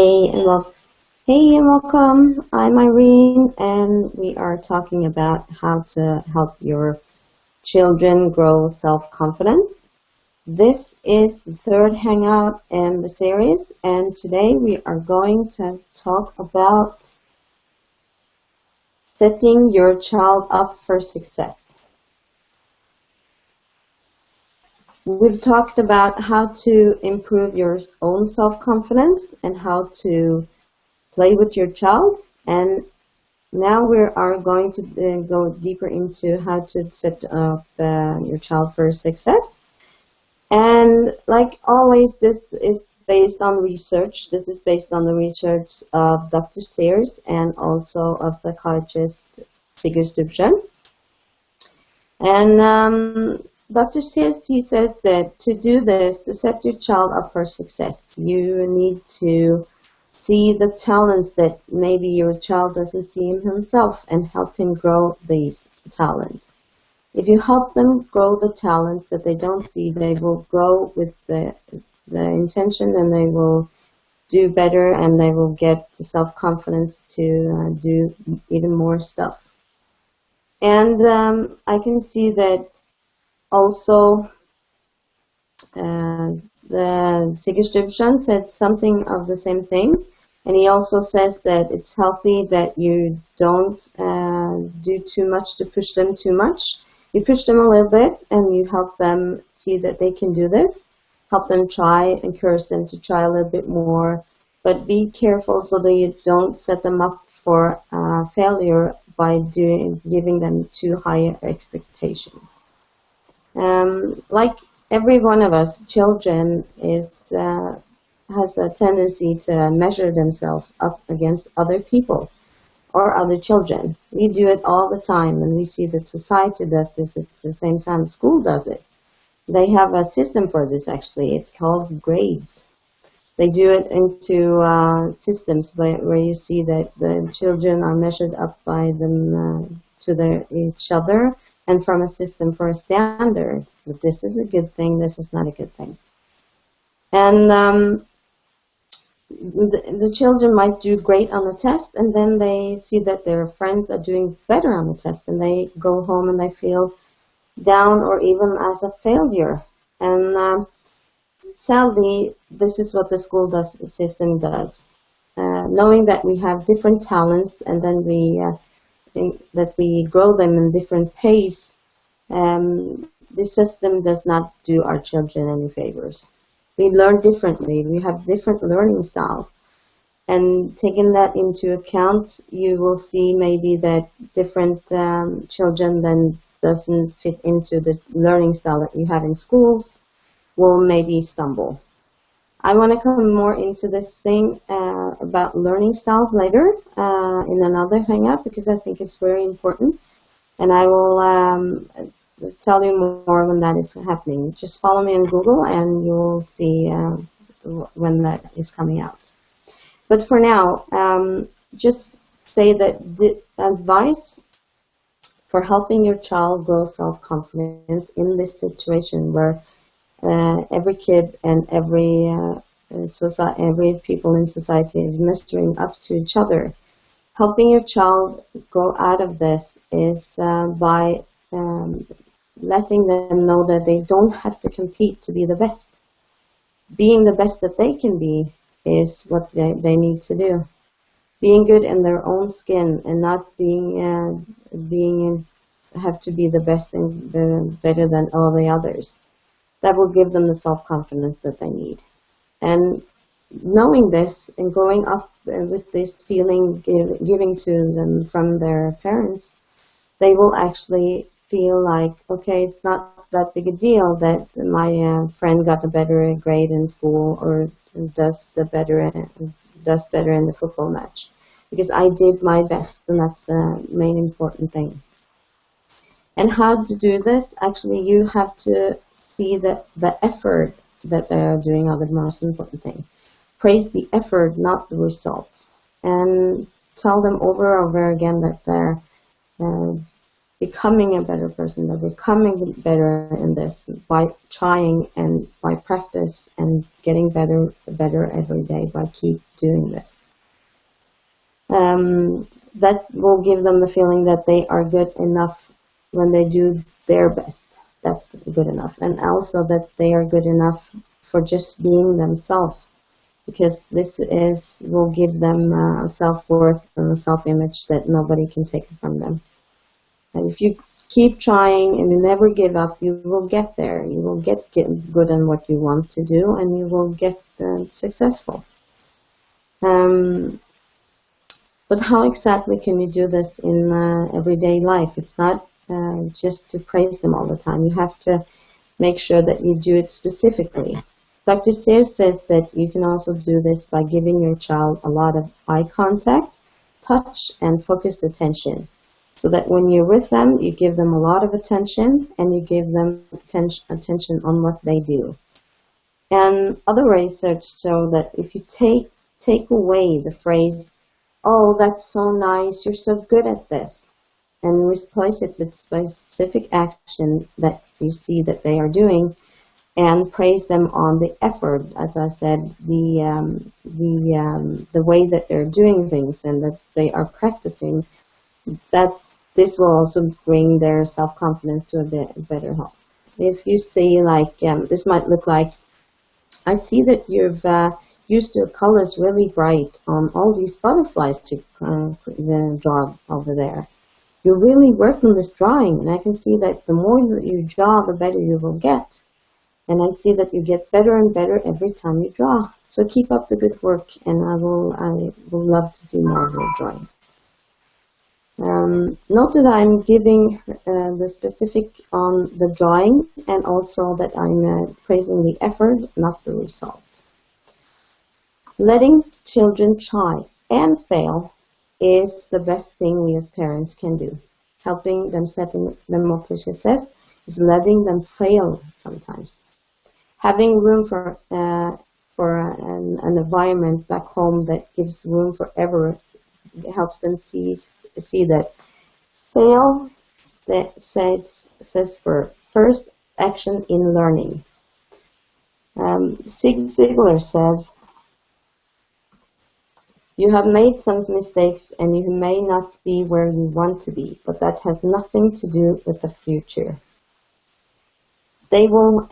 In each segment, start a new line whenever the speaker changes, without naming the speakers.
Hey and welcome. I'm Irene, and we are talking about how to help your children grow self-confidence. This is the third hangout in the series, and today we are going to talk about setting your child up for success. We've talked about how to improve your own self-confidence and how to play with your child, and now we are going to go deeper into how to set up your child for success. And like always, this is based on research. This is based on the research of Dr. Sears and also of psychiatrist Sigurd Stubsson. And Dr. Sears, he says that to do this, to set your child up for success, you need to see the talents that maybe your child doesn't see in himself and help him grow these talents. If you help them grow the talents that they don't see, they will grow with the intention, and they will do better, and they will get the self-confidence to do even more stuff. And I can see that also the Sigurd Stubsson said something of the same thing, and he also says that it's healthy that you don't do too much to push them too much. You push them a little bit and you help them see that they can do this. Help them try, encourage them to try a little bit more, but be careful so that you don't set them up for failure by giving them too high expectations. Like every one of us, children has a tendency to measure themselves up against other people or other children. We do it all the time, and we see that society does this at the same time school does it. They have a system for this, actually. It's called grades. They do it into systems where you see that the children are measured up by them to each other, and from a system for a standard. But this is a good thing, this is not a good thing. And the children might do great on the test, and then they see that their friends are doing better on the test, and they go home and they feel down or even as a failure. And sadly, this is what the school system does. Knowing that we have different talents, and then that we grow them in different pace, the system does not do our children any favors. We learn differently. We have different learning styles. And taking that into account, you will see maybe that different children then doesn't fit into the learning style that you have in schools, will maybe stumble. I want to come more into this thing about learning styles later in another hangout, because I think it's very important. And I will tell you more when that is happening. Just follow me on Google and you will see when that is coming out. But for now, just say that the advice for helping your child grow self-confidence in this situation where every kid and every people in society is measuring up to each other, helping your child grow out of this is by letting them know that they don't have to compete to be the best. Being the best that they can be is what they need to do. Being good in their own skin and not have to be the best and better than all the others. That will give them the self-confidence that they need. And knowing this and growing up with this feeling giving to them from their parents, they will actually feel like, okay, it's not that big a deal that my friend got a better grade in school or does better in the football match, because I did my best, and that's the main important thing. And how to do this? Actually, you have to see that the effort that they are doing are the most important thing. Praise the effort, not the results. And tell them over and over again that they're becoming a better person. They're becoming better in this by trying and by practice and getting better every day by keep doing this. That will give them the feeling that they are good enough when they do their best. That's good enough. And also that they are good enough for just being themselves, because this will give them a self-worth and a self-image that nobody can take from them. And if you keep trying and you never give up, you will get there. You will get good in what you want to do, and you will get successful. But how exactly can you do this in everyday life? It's not just to praise them all the time. You have to make sure that you do it specifically. Dr. Sears says that you can also do this by giving your child a lot of eye contact, touch, and focused attention. So that when you're with them, you give them a lot of attention, and you give them attention on what they do. And other research show that if you take away the phrase, "Oh, that's so nice, you're so good at this," and replace it with specific action that you see that they are doing, and praise them on the effort, as I said, the way that they're doing things and that they are practicing, that this will also bring their self-confidence to a better health. If you see, like, this might look like, I see that you've used your colors really bright on all these butterflies to draw over there. You really work on this drawing, and I can see that the more that you draw, the better you will get. And I see that you get better and better every time you draw. So keep up the good work, and I will love to see more of your drawings. Note that I'm giving the specific on the drawing, and also that I'm praising the effort, not the result. Letting children try and fail is the best thing we as parents can do. Helping them, setting them up for success, is letting them fail sometimes. Having room for an environment back home that gives room for error helps them see that fail says for first action in learning. Zig Ziglar says, "You have made some mistakes and you may not be where you want to be, but that has nothing to do with the future. They will,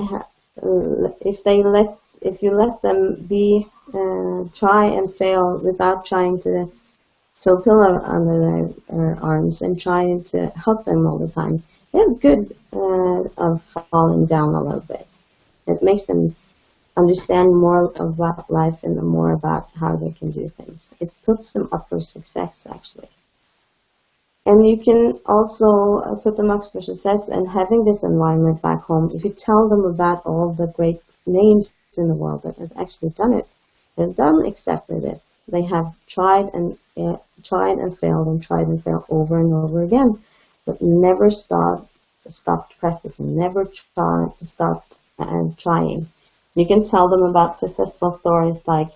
if you let them be, try and fail without trying to a pillow under their arms and trying to help them all the time. They're good of falling down a little bit. It makes them understand more about life and more about how they can do things. It puts them up for success, actually. And you can also put them up for success and having this environment back home. If you tell them about all the great names in the world that have actually done it, they've done exactly this. They have tried and failed over and over again, but never stopped practicing, never stopped trying. You can tell them about successful stories like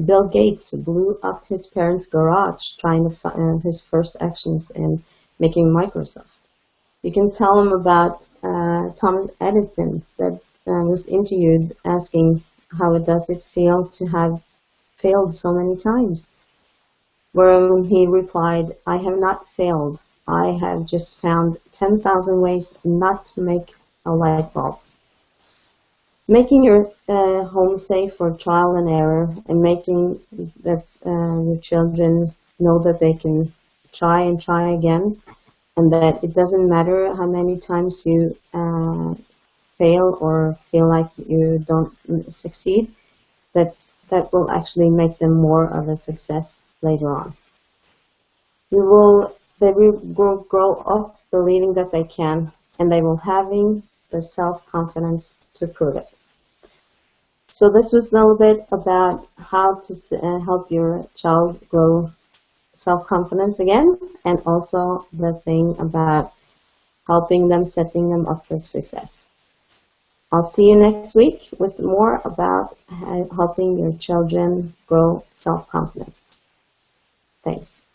Bill Gates, who blew up his parents' garage trying to find his first actions in making Microsoft. You can tell them about Thomas Edison, that was interviewed asking how does it feel to have failed so many times, where he replied, "I have not failed. I have just found 10,000 ways not to make a light bulb." Making your home safe for trial and error, and making your children know that they can try and try again, and that it doesn't matter how many times you fail or feel like you don't succeed, that will actually make them more of a success later on. They will grow up believing that they can, and they will having the self-confidence to prove it. So this was a little bit about how to help your child grow self-confidence again, and also the thing about helping them, setting them up for success. I'll see you next week with more about helping your children grow self-confidence. Thanks.